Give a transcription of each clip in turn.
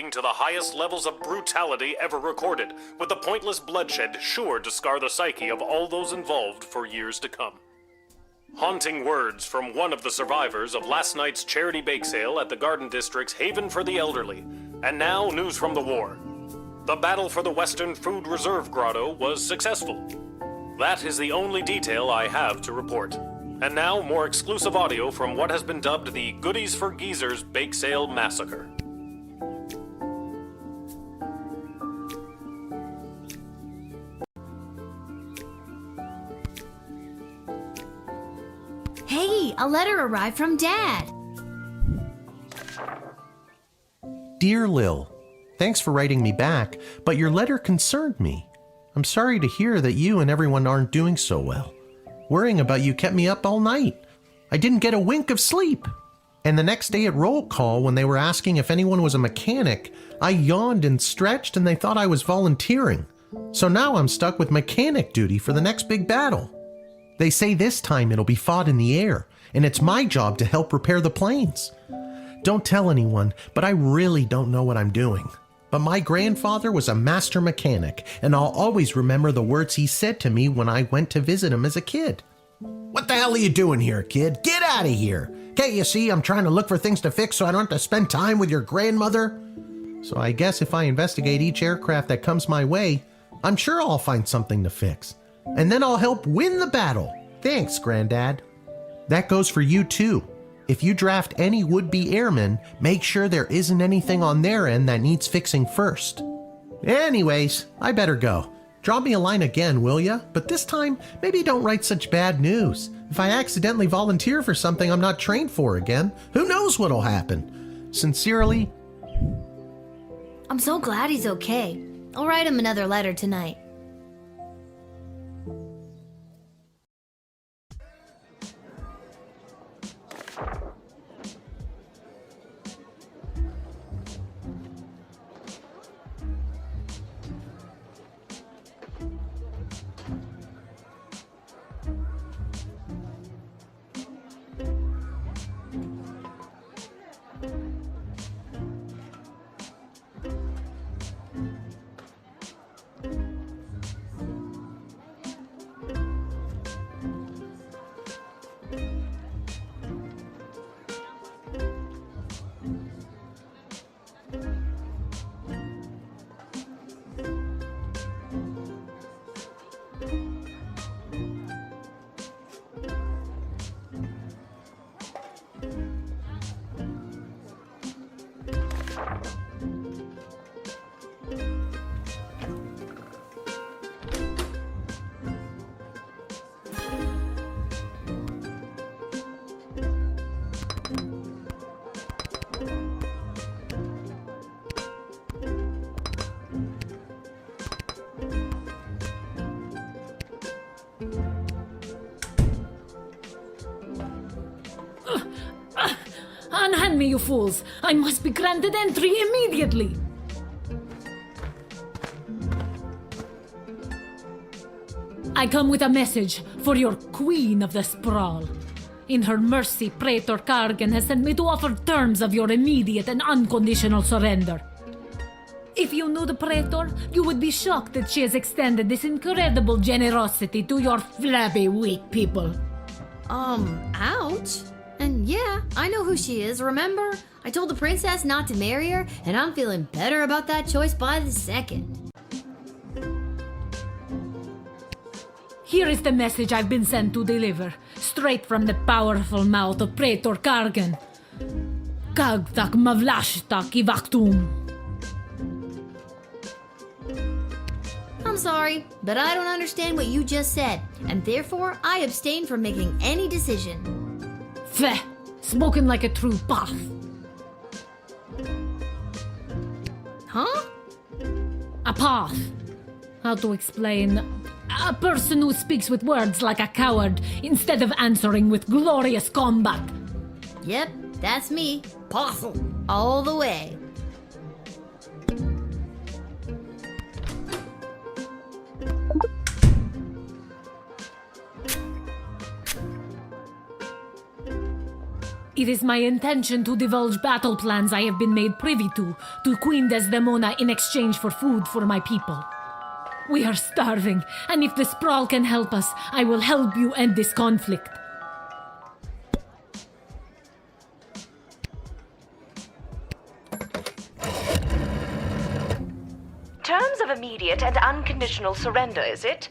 leading to the highest levels of brutality ever recorded, with the pointless bloodshed sure to scar the psyche of all those involved for years to come. Haunting words from one of the survivors of last night's charity bake sale at the Garden District's Haven for the Elderly. And now, news from the war. The battle for the Western Food Reserve Grotto was successful. That is the only detail I have to report. And now, more exclusive audio from what has been dubbed the Goodies for Geezers Bake Sale Massacre. Hey, a letter arrived from Dad. Dear Lil, thanks for writing me back, but your letter concerned me. I'm sorry to hear that you and everyone aren't doing so well. Worrying about you kept me up all night. I didn't get a wink of sleep. And the next day at roll call, when they were asking if anyone was a mechanic, I yawned and stretched and they thought I was volunteering. So now I'm stuck with mechanic duty for the next big battle. They say this time it'll be fought in the air, and it's my job to help repair the planes. Don't tell anyone, but I really don't know what I'm doing. But my grandfather was a master mechanic, and I'll always remember the words he said to me when I went to visit him as a kid. "What the hell are you doing here, kid? Get out of here! Can't you see I'm trying to look for things to fix so I don't have to spend time with your grandmother?" So I guess if I investigate each aircraft that comes my way, I'm sure I'll find something to fix. And then I'll help win the battle. Thanks, Granddad. That goes for you too. If you draft any would-be airmen, make sure there isn't anything on their end that needs fixing first. Anyways, I better go. Drop me a line again, will ya? But this time, maybe don't write such bad news. If I accidentally volunteer for something I'm not trained for again, who knows what'll happen? Sincerely, I'm so glad he's okay. I'll write him another letter tonight. Unhand me, you fools! I must be granted entry immediately! I come with a message for your Queen of the Sprawl. In her mercy, Praetor Kargan has sent me to offer terms of your immediate and unconditional surrender. If you knew the Praetor, you would be shocked that she has extended this incredible generosity to your flabby, weak people. Ouch. And yeah, I know who she is, remember? I told the princess not to marry her, and I'm feeling better about that choice by the second. Here is the message I've been sent to deliver, straight from the powerful mouth of Praetor Kargan. Kagtak mavlashtak ivaktum. I'm sorry, but I don't understand what you just said, and therefore I abstain from making any decision. Feh, spoken like a true path. Huh? A path. How to explain? A person who speaks with words like a coward instead of answering with glorious combat. Yep, that's me. Possum. All the way. It is my intention to divulge battle plans I have been made privy to Queen Desdemona in exchange for food for my people. We are starving, and if the Sprawl can help us, I will help you end this conflict. Terms of immediate and unconditional surrender, is it?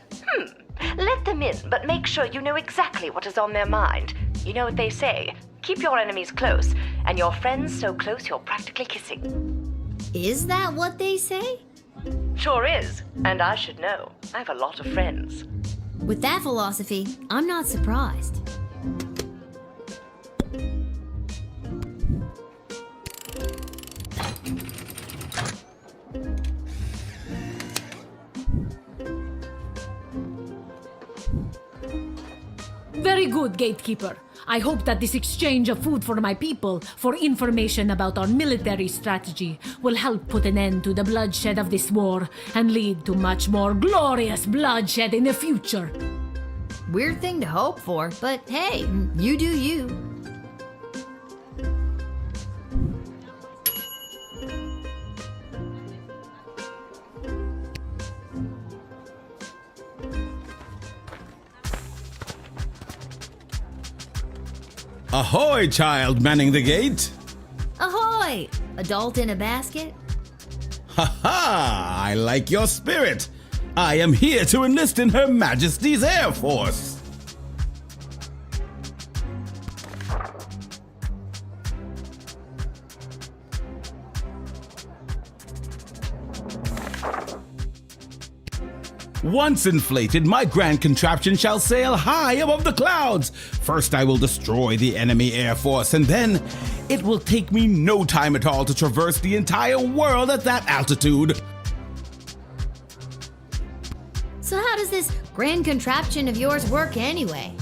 Let them in, but make sure you know exactly what is on their mind. You know what they say. Keep your enemies close, and your friends so close you're practically kissing. Is that what they say? Sure is, and I should know. I have a lot of friends. With that philosophy, I'm not surprised. Very good, Gatekeeper. I hope that this exchange of food for my people, for information about our military strategy, will help put an end to the bloodshed of this war and lead to much more glorious bloodshed in the future. Weird thing to hope for, but hey, you do you. Ahoy, child manning the gate! Ahoy! Adult in a basket? Ha ha! I like your spirit! I am here to enlist in Her Majesty's Air Force! Once inflated, my grand contraption shall sail high above the clouds. First I will destroy the enemy air force, and then it will take me no time at all to traverse the entire world at that altitude. So how does this grand contraption of yours work anyway?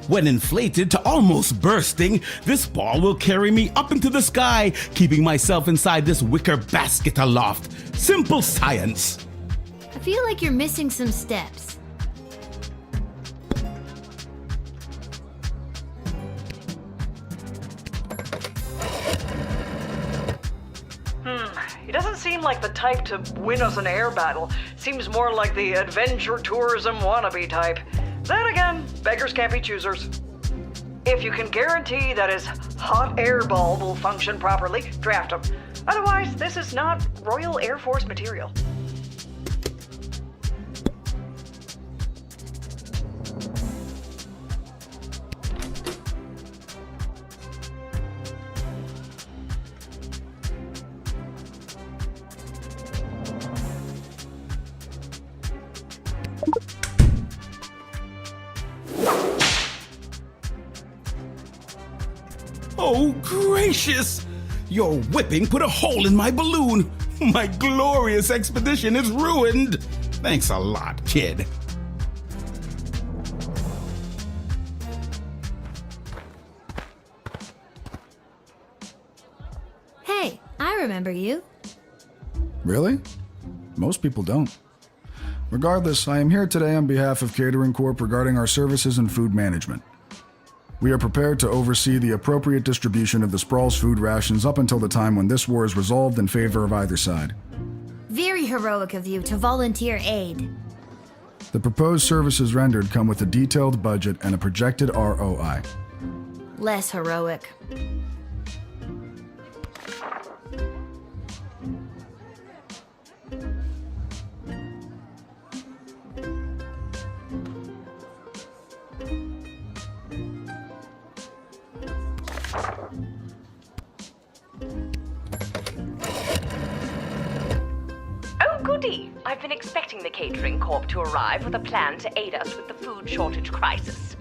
When inflated to almost bursting, this ball will carry me up into the sky, keeping myself inside this wicker basket aloft. Simple science. I feel like you're missing some steps. He doesn't seem like the type to win us an air battle. Seems more like the adventure tourism wannabe type. Then again, beggars can't be choosers. If you can guarantee that his hot air bulb will function properly, draft him. Otherwise, this is not Royal Air Force material. Oh, gracious! Your whipping put a hole in my balloon. My glorious expedition is ruined. Thanks a lot, kid. Hey, I remember you. Really? Most people don't. Regardless, I am here today on behalf of Catering Corp regarding our services and food management. We are prepared to oversee the appropriate distribution of the Sprawl's food rations up until the time when this war is resolved in favor of either side. Very heroic of you to volunteer aid. The proposed services rendered come with a detailed budget and a projected ROI. Less heroic. Oh, goody! I've been expecting the Catering Corp to arrive with a plan to aid us with the food shortage crisis.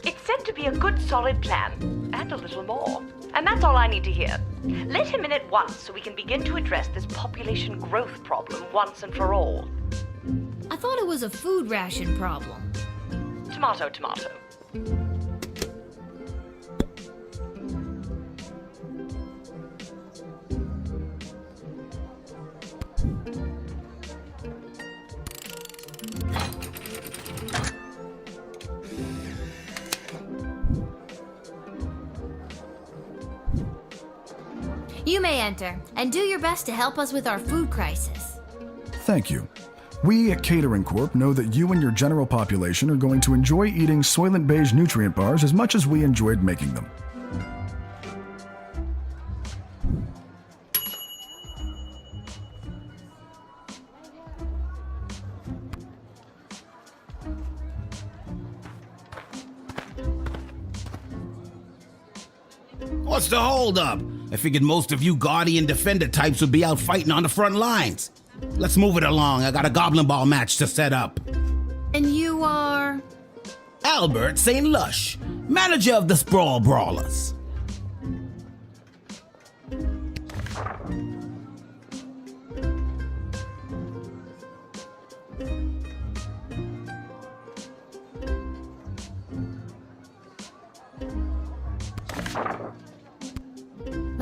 It's said to be a good, solid plan, and a little more. And that's all I need to hear. Let him in at once so we can begin to address this population growth problem once and for all. I thought it was a food ration problem. Tomato, tomato. You may enter, and do your best to help us with our food crisis. Thank you. We at Catering Corp know that you and your general population are going to enjoy eating Soylent Beige nutrient bars as much as we enjoyed making them. What's the holdup? I figured most of you Guardian Defender types would be out fighting on the front lines. Let's move it along. I got a Goblin Ball match to set up. And you are? Albert St. Lush, manager of the Sprawl Brawlers.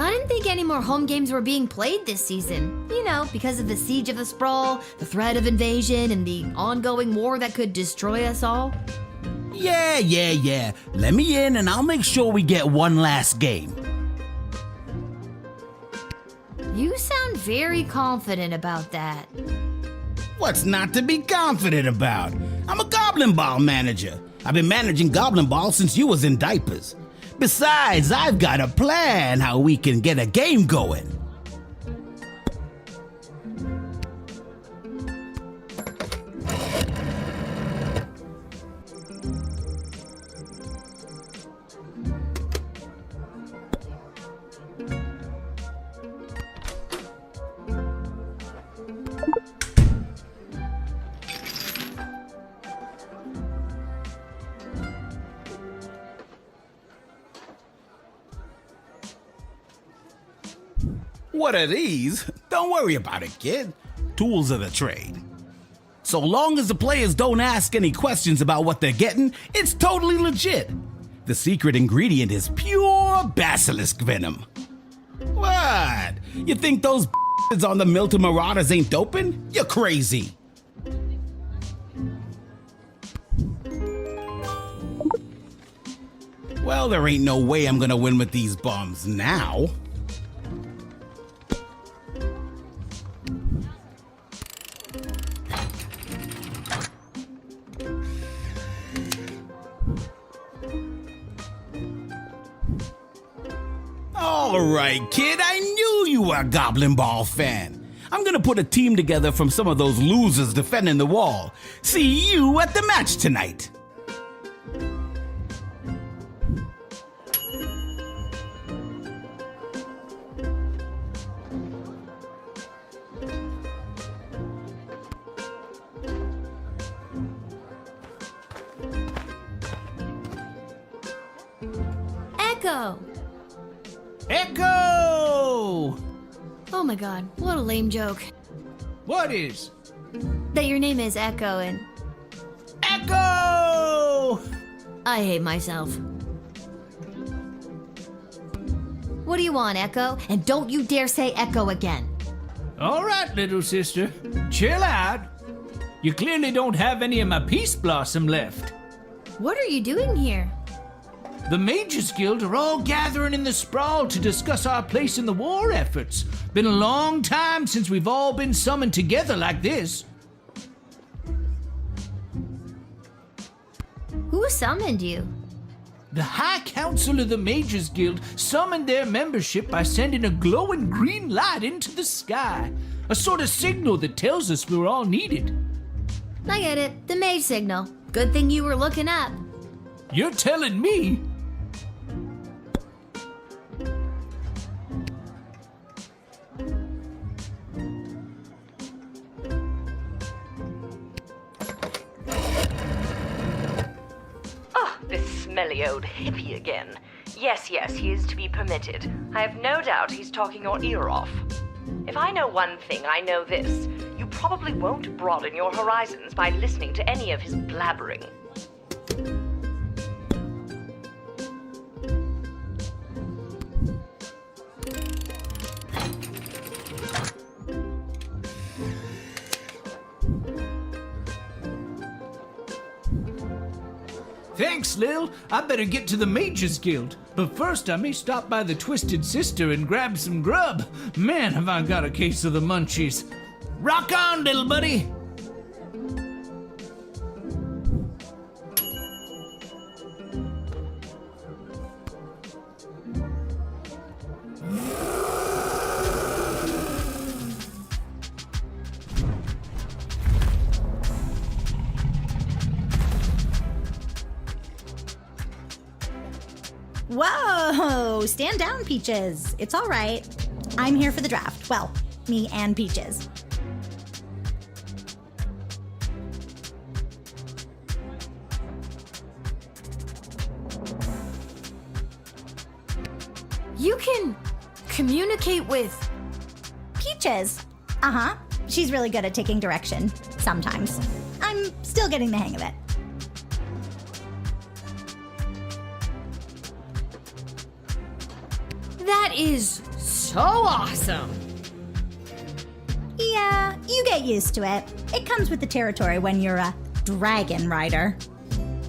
I didn't think any more home games were being played this season. You know, because of the Siege of the Sprawl, the threat of invasion, and the ongoing war that could destroy us all. Yeah. Let me in and I'll make sure we get one last game. You sound very confident about that. What's not to be confident about? I'm a Goblin Ball manager. I've been managing Goblin Ball since you was in diapers. Besides, I've got a plan how we can get a game going. What are these? Don't worry about it, kid. Tools of the trade. So long as the players don't ask any questions about what they're getting, it's totally legit. The secret ingredient is pure basilisk venom. What? You think those on the Milton Marauders ain't doping? You're crazy. Well, there ain't no way I'm gonna win with these bombs now. All right, kid, I knew you were a Goblin Ball fan. I'm gonna put a team together from some of those losers defending the wall. See you at the match tonight. Echo! Echo! Oh my god, what a lame joke. What is? That your name is Echo and Echo! I hate myself. What do you want, Echo? And don't you dare say Echo again. All right, little sister. Chill out. You clearly don't have any of my peace blossom left. What are you doing here? The Mages Guild are all gathering in the Sprawl to discuss our place in the war efforts. Been a long time since we've all been summoned together like this. Who summoned you? The High Council of the Mages Guild summoned their membership by sending a glowing green light into the sky. A sort of signal that tells us we're all needed. I get it. The mage signal. Good thing you were looking up. You're telling me? This smelly old hippie again. Yes, he is to be permitted. I have no doubt he's talking your ear off. If I know one thing, I know this. You probably won't broaden your horizons by listening to any of his blabbering. Thank Thanks, Lil. I better get to the Mages Guild. But first, I may stop by the Twisted Sister and grab some grub. Man, have I got a case of the munchies. Rock on, little buddy. Whoa! Stand down, Peaches. It's all right. I'm here for the draft. Well, me and Peaches. You can communicate with. Peaches. Uh-huh. She's really good at taking direction. Sometimes. I'm still getting the hang of it. That is so awesome. Yeah, you get used to it. It comes with the territory when you're a dragon rider.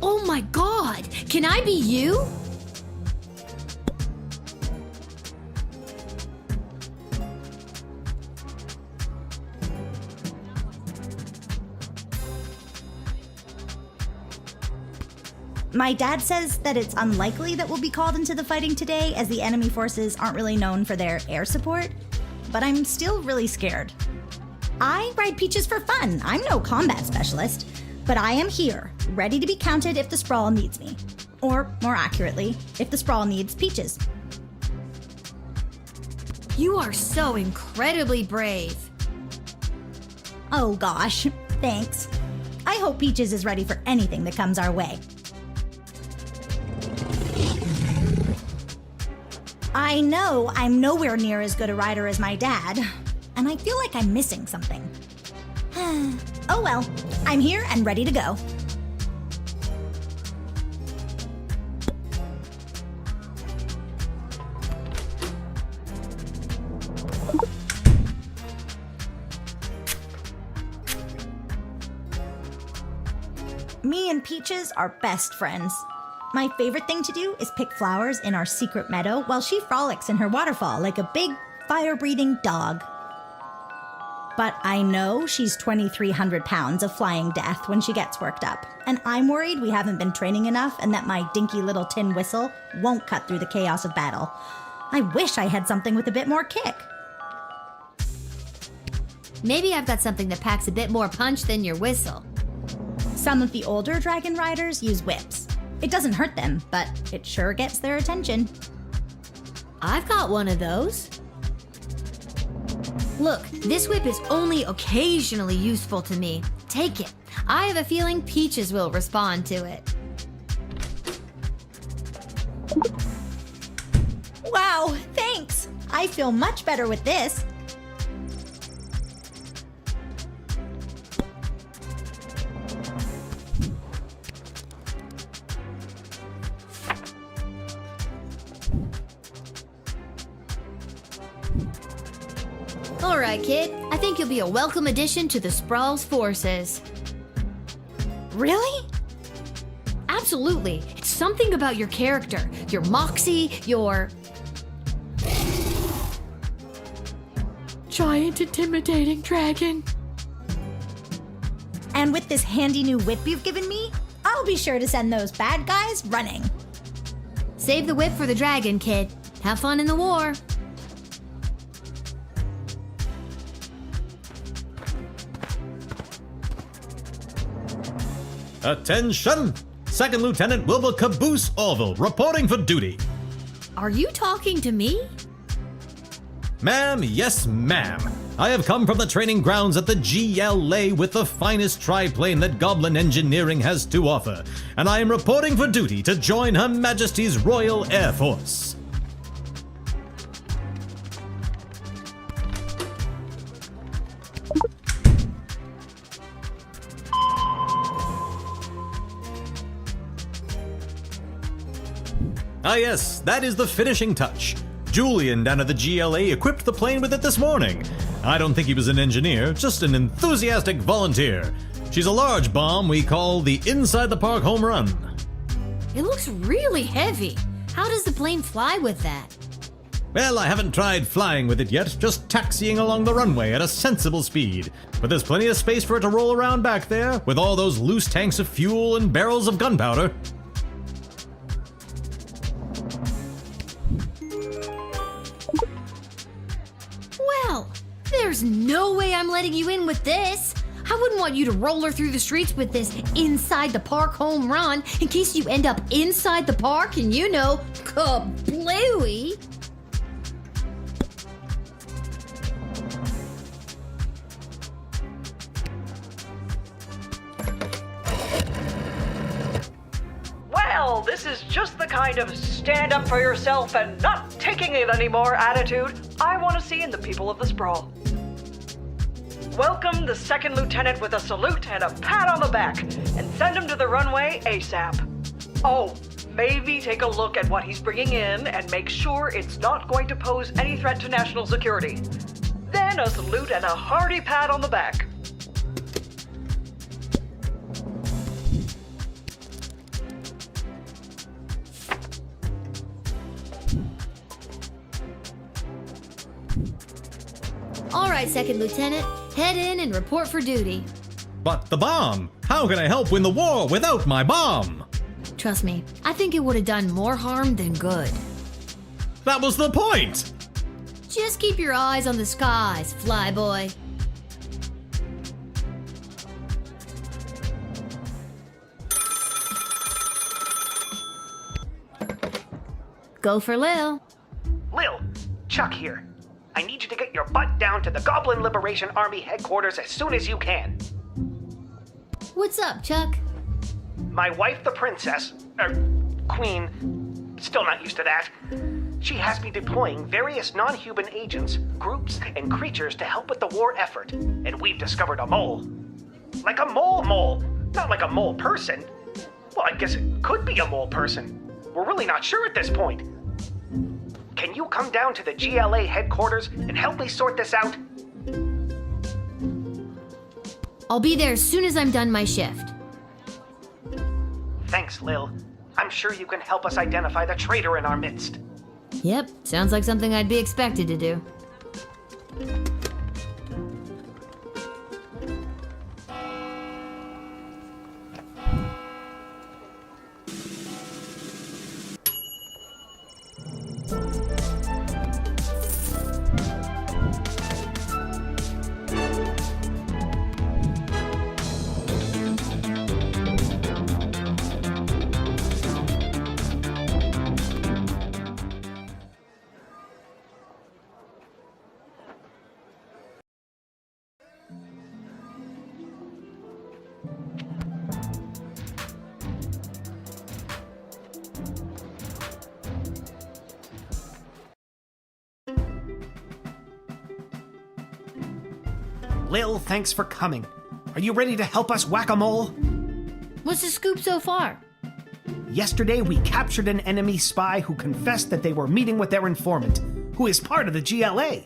Oh my god, can I be you? My dad says that it's unlikely that we'll be called into the fighting today, as the enemy forces aren't really known for their air support, but I'm still really scared. I ride Peaches for fun. I'm no combat specialist, but I am here, ready to be counted if the Sprawl needs me. Or, more accurately, if the Sprawl needs Peaches. You are so incredibly brave. Oh gosh, thanks. I hope Peaches is ready for anything that comes our way. I know I'm nowhere near as good a rider as my dad, and I feel like I'm missing something. Oh well, I'm here and ready to go. Me and Peaches are best friends. My favorite thing to do is pick flowers in our secret meadow while she frolics in her waterfall like a big, fire-breathing dog. But I know she's 2,300 pounds of flying death when she gets worked up, and I'm worried we haven't been training enough and that my dinky little tin whistle won't cut through the chaos of battle. I wish I had something with a bit more kick. Maybe I've got something that packs a bit more punch than your whistle. Some of the older dragon riders use whips. It doesn't hurt them, but it sure gets their attention. I've got one of those. Look, this whip is only occasionally useful to me. Take it. I have a feeling Peaches will respond to it. Wow, thanks! I feel much better with this. All right, kid. I think you'll be a welcome addition to the Sprawl's forces. Really? Absolutely. It's something about your character, your moxie, your... giant intimidating dragon. And with this handy new whip you've given me, I'll be sure to send those bad guys running. Save the whip for the dragon, kid. Have fun in the war. Attention! Second Lieutenant Wilbur Caboose Orville, reporting for duty. Are you talking to me? Ma'am, yes ma'am. I have come from the training grounds at the GLA with the finest triplane that Goblin Engineering has to offer, and I am reporting for duty to join Her Majesty's Royal Air Force. Ah yes, that is the finishing touch. Julian down at the GLA equipped the plane with it this morning. I don't think he was an engineer, just an enthusiastic volunteer. She's a large bomb we call the Inside the Park Home Run. It looks really heavy. How does the plane fly with that? Well, I haven't tried flying with it yet, just taxiing along the runway at a sensible speed. But there's plenty of space for it to roll around back there, with all those loose tanks of fuel and barrels of gunpowder. Well, there's no way I'm letting you in with this. I wouldn't want you to roller through the streets with this inside the park home run in case you end up inside the park and kablooey. Well, this is just the kind of stand up for yourself and not taking it anymore attitude I want to see in the people of the Sprawl. Welcome the second lieutenant with a salute and a pat on the back, and send him to the runway ASAP. Oh, maybe take a look at what he's bringing in and make sure it's not going to pose any threat to national security. Then a salute and a hearty pat on the back. All right, Second Lieutenant, head in and report for duty. But the bomb! How can I help win the war without my bomb? Trust me, I think it would have done more harm than good. That was the point! Just keep your eyes on the skies, flyboy. Go for Lil. Lil, Chuck here. I need you to get your butt down to the Goblin Liberation Army headquarters as soon as you can. What's up, Chuck? My wife, the princess, queen, still not used to that. She has me deploying various non-human agents, groups, and creatures to help with the war effort. And we've discovered a mole. Like a mole, not like a mole person. Well, I guess it could be a mole person. We're really not sure at this point. Can you come down to the GLA headquarters and help me sort this out? I'll be there as soon as I'm done my shift. Thanks, Lil. I'm sure you can help us identify the traitor in our midst. Yep, sounds like something I'd be expected to do. Lil, thanks for coming. Are you ready to help us whack-a-mole? What's the scoop so far? Yesterday, we captured an enemy spy who confessed that they were meeting with their informant, who is part of the GLA.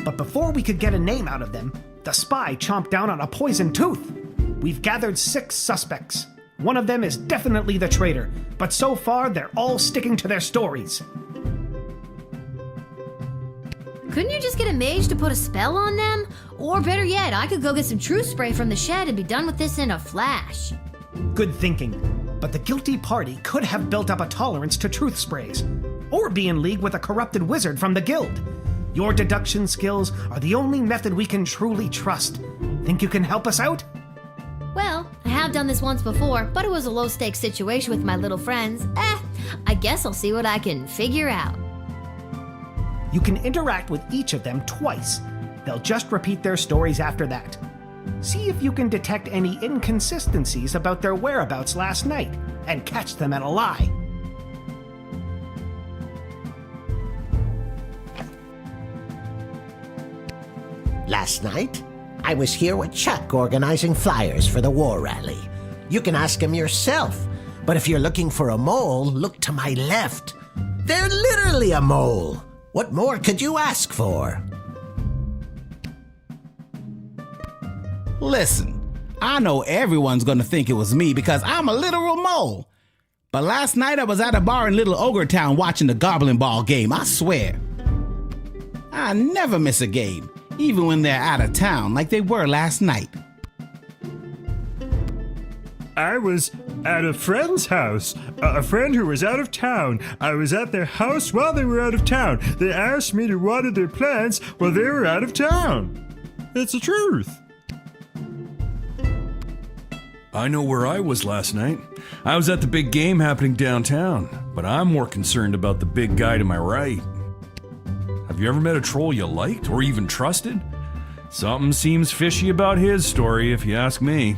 But before we could get a name out of them, the spy chomped down on a poison tooth. We've gathered 6 suspects. One of them is definitely the traitor, but so far they're all sticking to their stories. Couldn't you just get a mage to put a spell on them? Or better yet, I could go get some truth spray from the shed and be done with this in a flash. Good thinking, but the guilty party could have built up a tolerance to truth sprays, or be in league with a corrupted wizard from the guild. Your deduction skills are the only method we can truly trust. Think you can help us out? Well, I have done this once before, but it was a low-stakes situation with my little friends. I guess I'll see what I can figure out. You can interact with each of them twice. They'll just repeat their stories after that. See if you can detect any inconsistencies about their whereabouts last night, and catch them at a lie. Last night, I was here with Chuck organizing flyers for the war rally. You can ask him yourself, but if you're looking for a mole, look to my left. They're literally a mole. What more could you ask for? Listen, I know everyone's gonna think it was me because I'm a literal mole. But last night I was at a bar in Little Ogre Town watching the Goblin Ball game, I swear. I never miss a game, even when they're out of town like they were last night. I was at a friend's house. A friend who was out of town. I was at their house while they were out of town. They asked me to water their plants while they were out of town. It's the truth. I know where I was last night. I was at the big game happening downtown, but I'm more concerned about the big guy to my right. Have you ever met a troll you liked or even trusted? Something seems fishy about his story, if you ask me.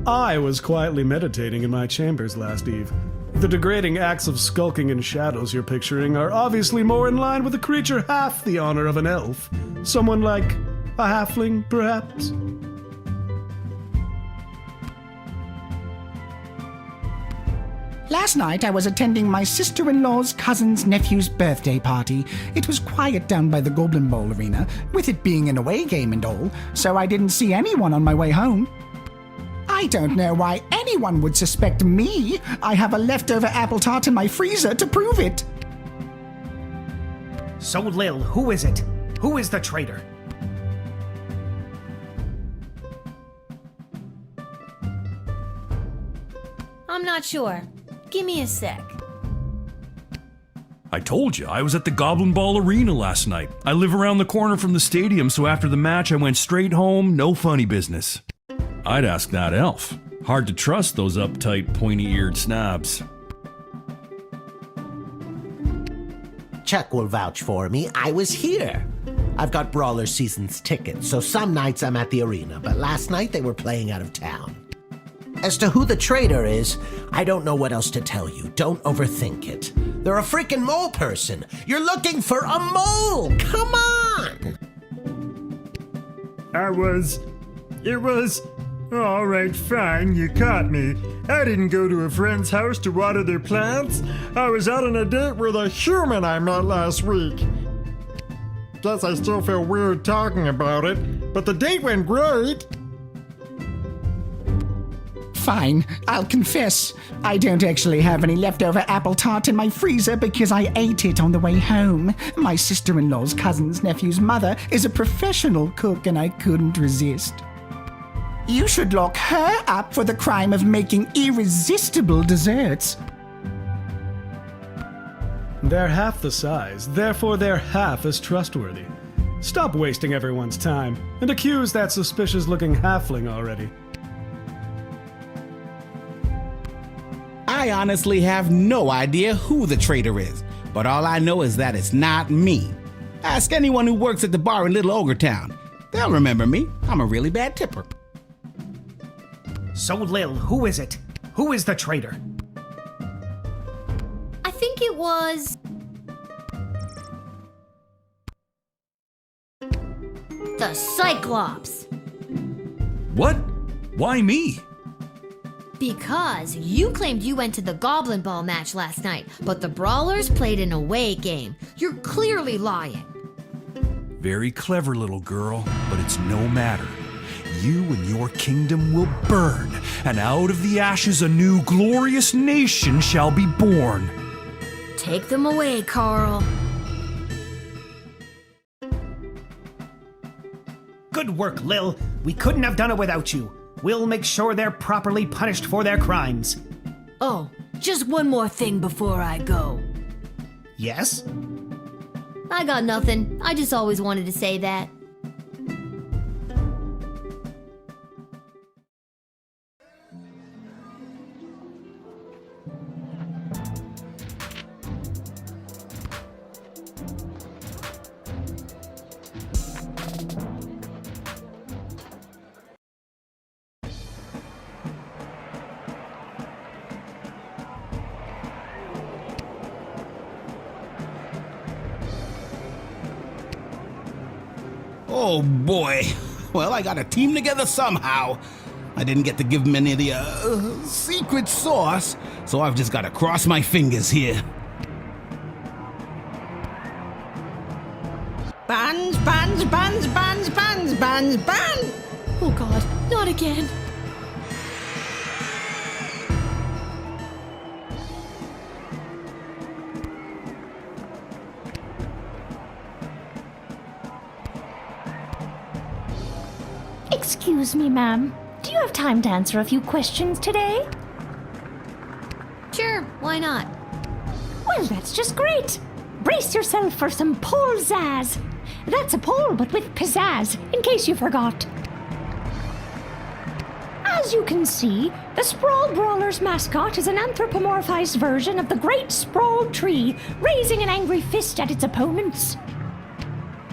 I was quietly meditating in my chambers last eve. The degrading acts of skulking and shadows you're picturing are obviously more in line with a creature half the honor of an elf. Someone like a halfling, perhaps? Last night I was attending my sister-in-law's cousin's nephew's birthday party. It was quiet down by the Goblin Bowl arena, with it being an away game and all, so I didn't see anyone on my way home. I don't know why anyone would suspect me. I have a leftover apple tart in my freezer to prove it. So, Lil, who is it? Who is the traitor? I'm not sure. Give me a sec. I told you, I was at the Goblin Ball Arena last night. I live around the corner from the stadium, so after the match I went straight home, no funny business. I'd ask that elf. Hard to trust those uptight, pointy-eared snobs. Chuck will vouch for me. I was here. I've got Brawler Seasons tickets, so some nights I'm at the arena, but last night they were playing out of town. As to who the traitor is, I don't know what else to tell you. Don't overthink it. They're a freaking mole person. You're looking for a mole! Come on! It was... All right, fine, you caught me. I didn't go to a friend's house to water their plants. I was out on a date with a human I met last week. Guess I still feel weird talking about it, but the date went great. Fine, I'll confess. I don't actually have any leftover apple tart in my freezer because I ate it on the way home. My sister-in-law's cousin's nephew's mother is a professional cook and I couldn't resist. You should lock her up for the crime of making irresistible desserts. They're half the size, therefore they're half as trustworthy. Stop wasting everyone's time and accuse that suspicious-looking halfling already. I honestly have no idea who the traitor is, but all I know is that it's not me. Ask anyone who works at the bar in Little Ogre Town. They'll remember me. I'm a really bad tipper. So, Lil, who is it? Who is the traitor? I think it was... the Cyclops. What? Why me? Because you claimed you went to the Goblin Ball match last night, but the Brawlers played an away game. You're clearly lying. Very clever, little girl, but it's no matter. You and your kingdom will burn, and out of the ashes a new glorious nation shall be born. Take them away, Carl. Good work, Lil. We couldn't have done it without you. We'll make sure they're properly punished for their crimes. Oh, just one more thing before I go. Yes? I got nothing. I just always wanted to say that. Oh boy. Well, I got a team together somehow. I didn't get to give them any of the secret sauce, so I've just got to cross my fingers here. Buns, buns, buns, buns, buns, buns, buns. Oh God, not again. Excuse me, ma'am. Do you have time to answer a few questions today? Sure, why not? Well, that's just great. Brace yourself for some pole zazz. That's a pole, but with pizzazz, in case you forgot. As you can see, the Sprawl Brawler's mascot is an anthropomorphized version of the Great Sprawl Tree, raising an angry fist at its opponents.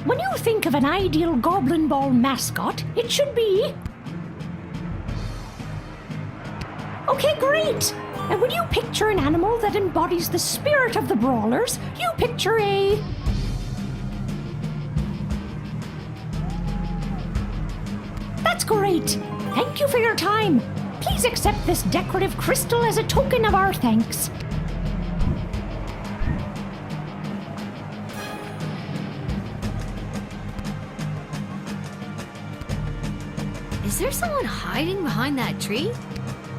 When you think of an ideal Goblin Ball mascot, it should be... Okay, great! And when you picture an animal that embodies the spirit of the Brawlers, you picture a... That's great! Thank you for your time. Please accept this decorative crystal as a token of our thanks. Is there someone hiding behind that tree?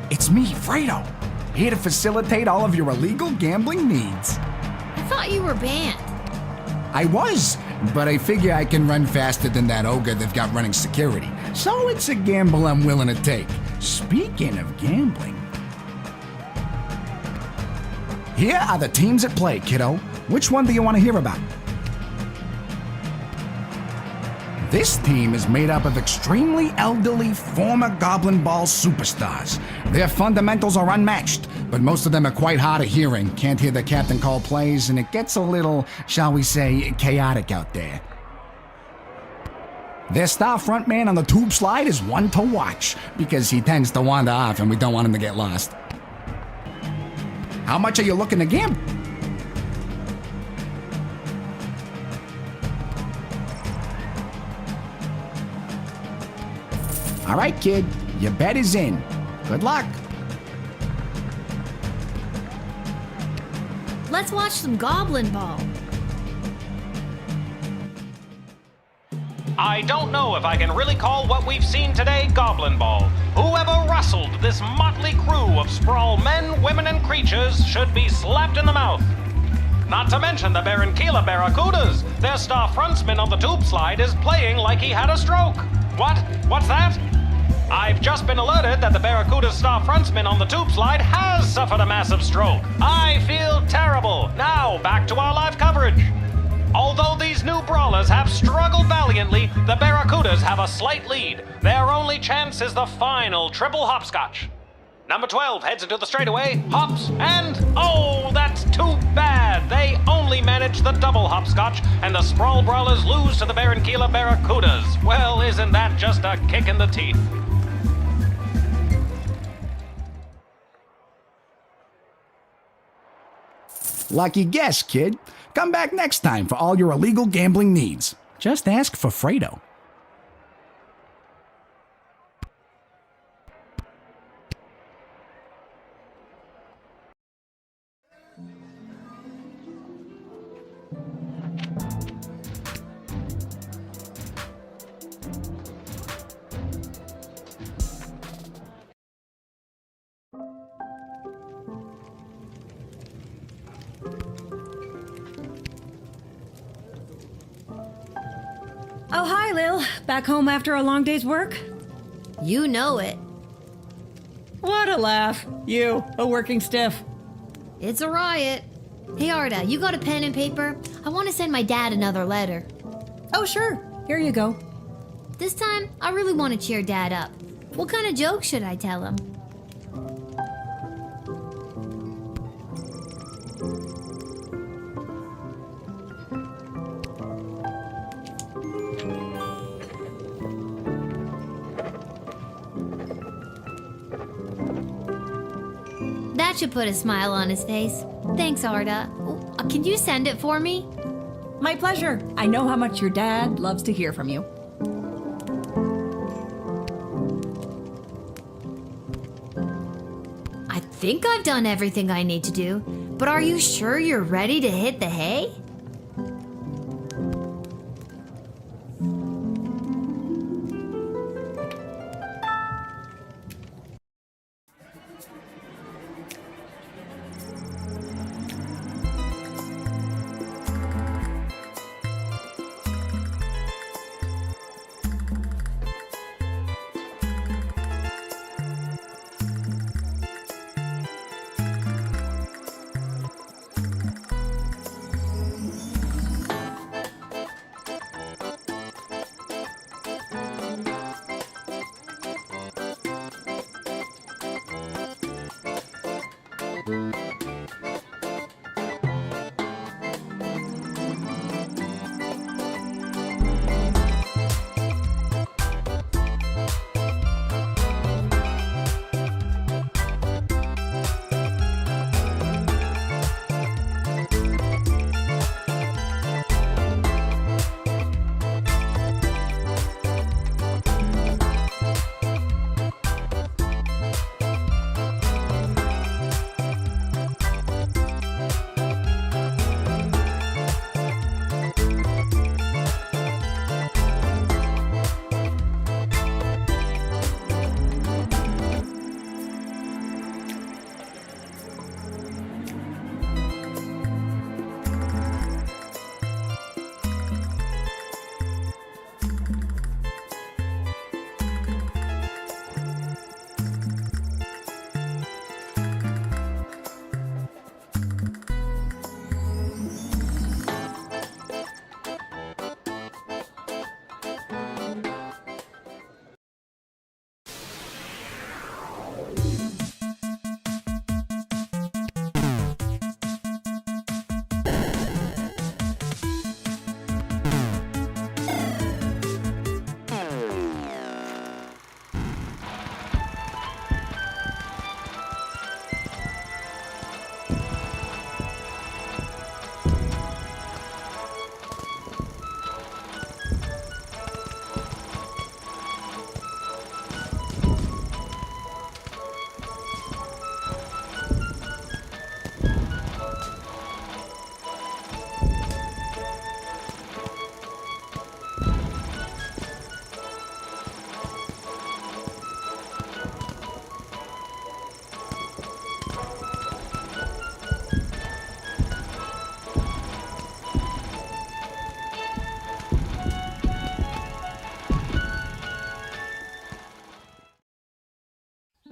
It's me, Fredo, here to facilitate all of your illegal gambling needs. I thought you were banned. I was, but I figure I can run faster than that ogre they've got running security. So it's a gamble I'm willing to take. Speaking of gambling, here are the teams at play, kiddo. Which one do you want to hear about? This team is made up of extremely elderly former Goblin Ball superstars. Their fundamentals are unmatched, but most of them are quite hard of hearing, can't hear the captain call plays, and it gets a little, shall we say, chaotic out there. Their star frontman on the tube slide is one to watch, because he tends to wander off and we don't want him to get lost. How much are you looking to gamble? All right, kid, your bet is in. Good luck. Let's watch some Goblin Ball. I don't know if I can really call what we've seen today Goblin Ball. Whoever rustled this motley crew of sprawl men, women, and creatures should be slapped in the mouth. Not to mention the Barranquilla Barracudas. Their star frontsman on the tube slide is playing like he had a stroke. What? What's that? I've just been alerted that the Barracuda's star frontsman on the tube slide has suffered a massive stroke. I feel terrible. Now, back to our live coverage. Although these new brawlers have struggled valiantly, the Barracudas have a slight lead. Their only chance is the final triple hopscotch. Number 12 heads into the straightaway, hops, and oh, that's too bad. They only manage the double hopscotch, and the Sprawl Brawlers lose to the Barranquilla Barracudas. Well, isn't that just a kick in the teeth? Lucky guess, kid. Come back next time for all your illegal gambling needs. Just ask for Fredo. Oh, hi, Lil. Back home after a long day's work? You know it. What a laugh. You, a working stiff. It's a riot. Hey, Arda, you got a pen and paper? I want to send my dad another letter. Oh, sure. Here you go. This time, I really want to cheer Dad up. What kind of joke should I tell him? That should put a smile on his face. Thanks, Arda. Can you send it for me? My pleasure. I know how much your dad loves to hear from you. I think I've done everything I need to do, but are you sure you're ready to hit the hay?